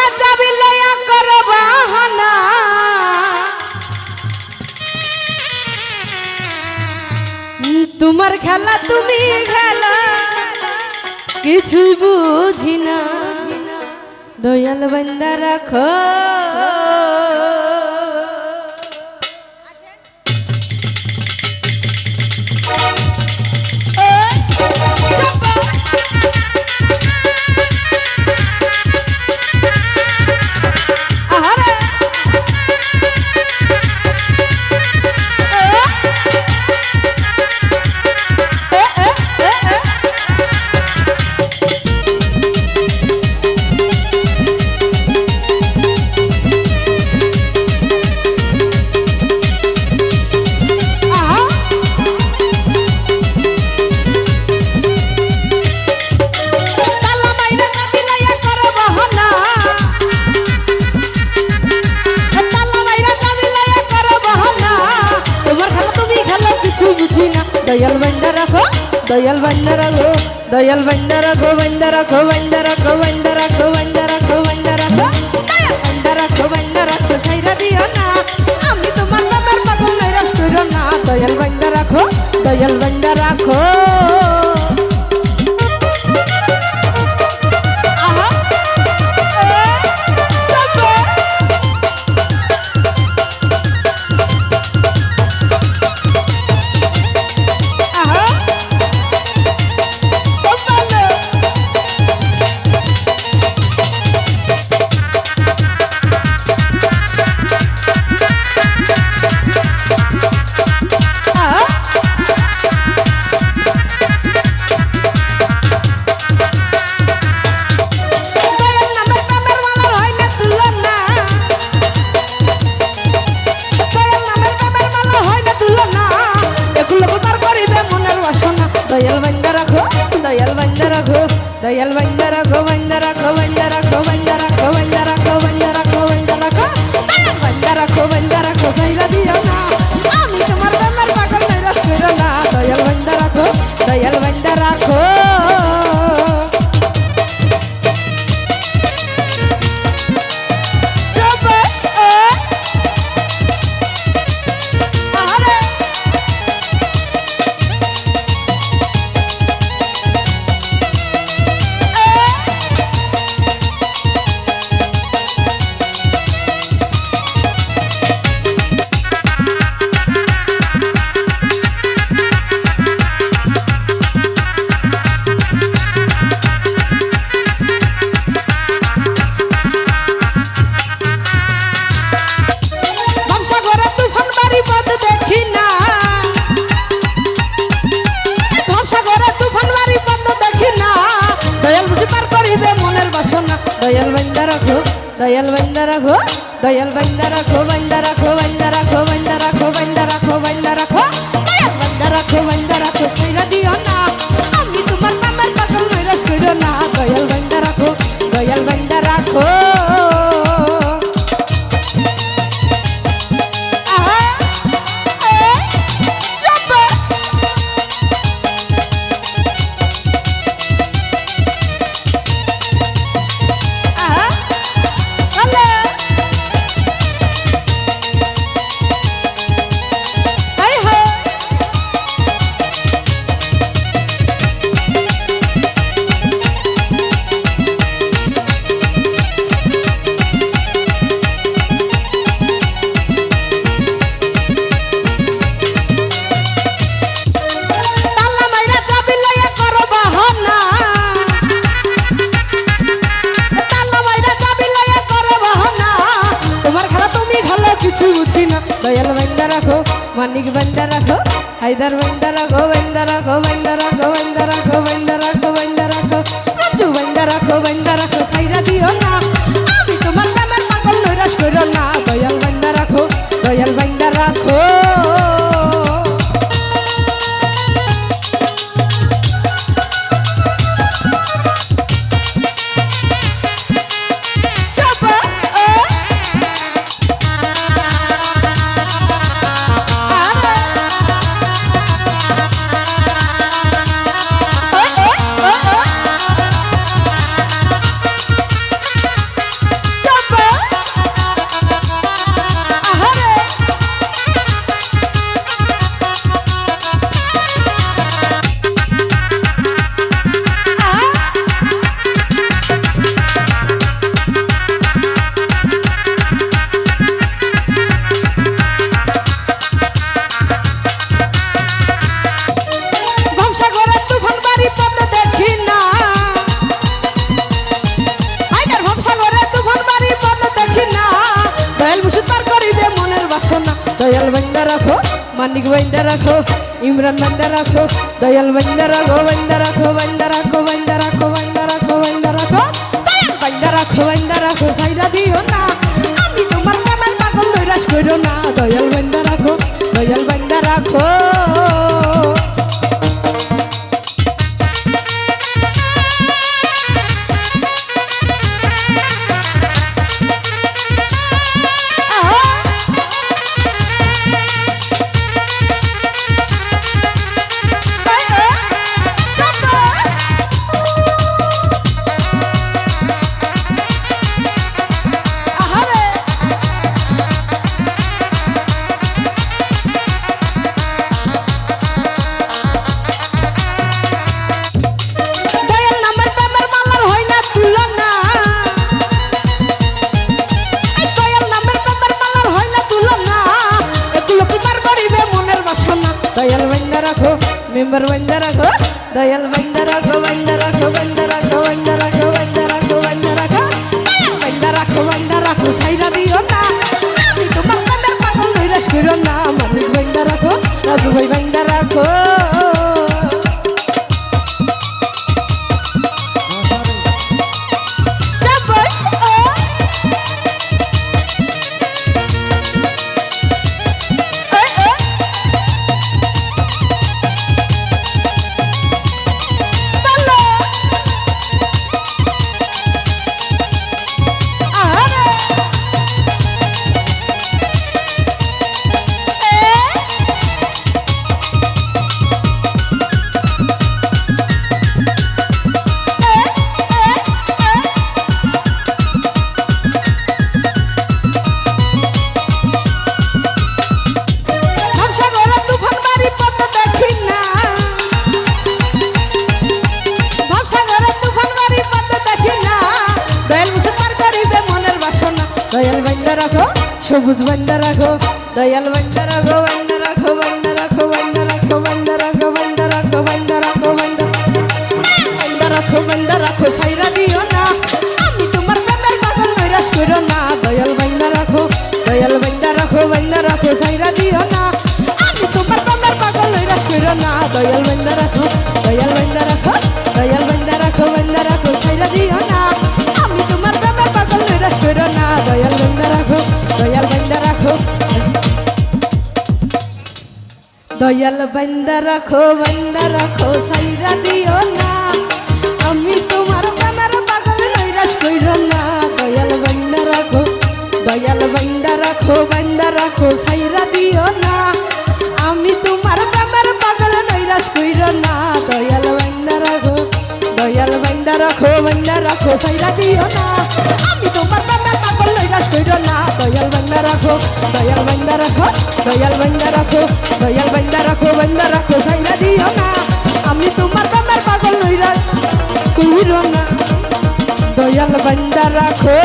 মাইরা চাবি লইয়া করো বাহানা তোমার খেলা তুমি খেলা কিছুই বুঝি না দয়াল বান্দা রাখো दयाल बंदा रखो दयाल बंदा रखो दयाल बंदा रखो बंदा रखो बंदा रखो बंदा रखो बंदा रखो बंदा रखो दयाल बंदा रखो बंदा रखो साइरा दियो ना आमी तुम्हार नामेर पागल नैराश कइरो ना दयाल बंदा रखो दयाल बंदा रखो दयाल बंदा रखो दयाल बंदा रखो दयाल बंदा रखो बंदा रखो बंदा रखो बंदा रखो बंदा रखो बंदा रखो बंदा रखो दयाल बंदा रखो बंदा रखो साइरा दियो ना आमी तुम्हार नामेर पागल नैराश कइरो ना दयाल बंदा रखो दयाल बंदा रखो दयाल बंदा रखो दयाल बंदा रखो दयाल बंदा रखो बंदा रखो बंदा रखो बंदा रखो बंदा रखो बंदा रखो दयाल बंदा रखो बंदा रखो साइरा दियो ना आमी तुम्हार नामेर पागल नैराश कइरो ना दयाल बंदा रखो दयाल बंदा रखो दयाल बंदा रखो मानिक बंदा रखो हैदर बंदा रखो बंदा रखो बंदा रखो बंदा रखो बंदा रखो बंदा रखो राजू बंदा रखो बंदा रखो साइरा दियो ना आमी तुम्हार नामेर पागल नैराश कइरो ना दयाल बंदा रखो दयाल बंदा रखो দয়াল বান্দা রাখো মানিক বান্দা রাখো ইমরান বান্দা রাখো দয়াল বান্দা রাখো বান্দা রাখো বান্দা রাখো বান্দা রাখো বান্দা রাখো বান্দা রাখো দয়াল বান্দা রাখো বান্দা রাখো সাইরা দিও না আমি তোমার প্রেমের পাগল নৈরাশ কইরো না দয়াল বান্দা রাখো দয়াল বান্দা রাখো দয়াল বান্দা রাখো মেম্বার বান্দা রাখো দয়াল বান্দা রাখো বান্দা রাখো বান্দা রাখো বান্দা রাখো বান্দা রাখো বান্দা রাখো বান্দা রাখো বান্দা রাখো সাইরা দিও না আমি তোমার প্রেমের পাগল নৈরাশ কইরো না মানিক বান্দা রাখো রাজু ভাই বান্দা রাখো সবুজ বান্দা রাখো দয়াল বান্দা রাখো বান্দা রাখো বান্দা রাখো বান্দা রাখো বান্দা রাখো বান্দা রাখো বান্দা রাখো বান্দা রাখো বান্দা রাখো ছাইরা দিও না আমি তোমার প্রেমের পাগল নৈরাশ কইরো না দয়াল বান্দা রাখো বান্দা রাখো ছাইরা দিও না আমি তোমার প্রেমের পাগল নৈরাশ কইরো না দয়াল বান্দা রাখো দয়াল বান্দা রাখো দয়াল বান্দা রাখো বান্দা রাখো ছাইরা দিও না আমি তোমার প্রেমের পাগল নৈরাশ কইরো না দয়াল বান্দা রাখো দয়াল বান্দা রাখো দয়াল বান্দা রাখো বান্দা রাখো সাইরা দিও না আমি তোমার প্রেমের পাগল নৈরাশ কইরো না দয়াল বান্দা রাখো বান্দা রাখো সাইরা দিও না আমি তোমার প্রেমের পাগল নৈরাশ কইরো না দয়াল বান্দা রাখো বান্দা রাখো সাইরা দিও না আমি তোমার প্রেমের পাগল নৈরাশ কইরো না দয়াল বান্দা রাখো বান্দা রাখো বান্দা রাখো সাইরা দিও না আমি তোমার প্রেমের পাগল নৈরাশ কইরো না দয়াল বান্দা রাখো